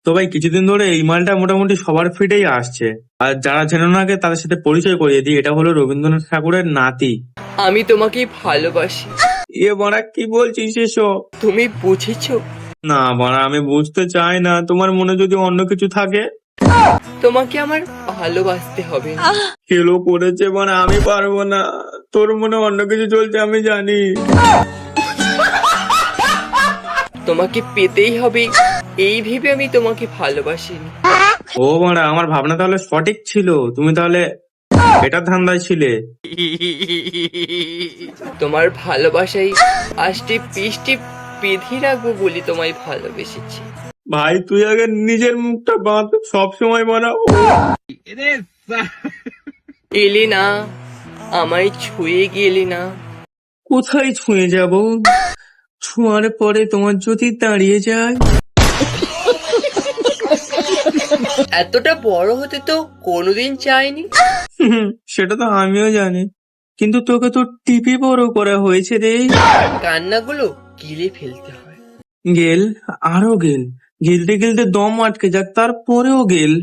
তো ভাই কিছুদিন ধরে এই মালটা মোটামুটি সবার ফিডেই আসছে। আর যারা চেনে না আগে তাদের সাথে পরিচয় করিয়ে দিই, এটা হলো রবীন্দ্রনাথ ঠাকুরের নাতি। আমি তোমাকে ভালোবাসি। এ বাড়া কি বলছিস এসব? তুমি বুঝেছো? না বাড়া, আমি বুঝতে চাই না। তোমার মনে যদি অন্য কিছু থাকে। তোমাকে আমার ভালোবাসতে হবে। কেলো করেছে বাড়া, আমি পারবো না। তোর মনে অন্য কিছু চলছে আমি জানি। তোমাকে পেতেই হবে এই ভেবে আমি তোমাকে ভালোবাসিনি। ও বাড়া, আমার ভাবনা তাহলে সঠিক ছিল। তুমি তাহলে এটার ধান্দায় ছিলে। তোমার ভালোবাসাই আষ্টি পিষ্টি বেঁধে রাখবো বলি তোমায় ভালোবেসেছি। ভাই তুই আগে নিজের মুখটা বাঁধ, সবসময় বাড়া এলে না, আমায় ছুঁয়ে গেলে না। কোথায় ছুঁয়ে যাব? ছোঁয়ার পরে তোমার যদি দাঁড়িয়ে যায়। এতটা বড় হতে তো কোনোদিন চাইনি। সেটা তো আমিও জানি, কিন্তু তোকে তো টিপে বড় করা হয়েছে রে। কান্নাগুলো গিলে ফেলতে হয়। গেল, আরো গেল। গিলতে গিলতে দম আটকে যাক, তারপরেও গেল।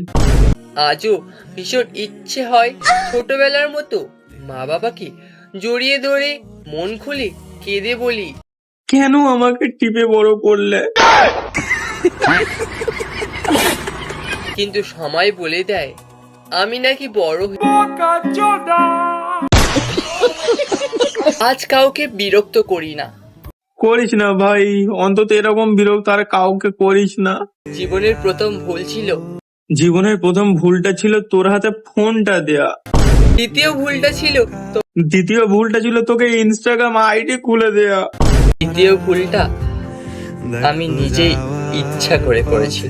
আজও ভীষণ ইচ্ছে হয় ছোটবেলার মতো মা বাবাকে জড়িয়ে ধরে মন খুলে কেঁদে বলি, কেন আমাকে টিপে বড় করলে? কিন্তু সময় বলে দেয় আমি নাকি বড় আজ কাউকে বিরক্ত করি না। করিস না ভাই, অন্তত এরকম বিরক্ত আর কাউকে করিস না। জীবনের প্রথম ভুল ছিল, জীবনের প্রথম ভুলটা ছিল তোর হাতে ফোনটা দেয়া। দ্বিতীয় ভুলটা ছিল দ্বিতীয় ভুলটা ছিল তোকে ইনস্টাগ্রাম আইডি খুলে দেয়া। তৃতীয় ভুলটা আমি নিজেই ইচ্ছা করে করেছি।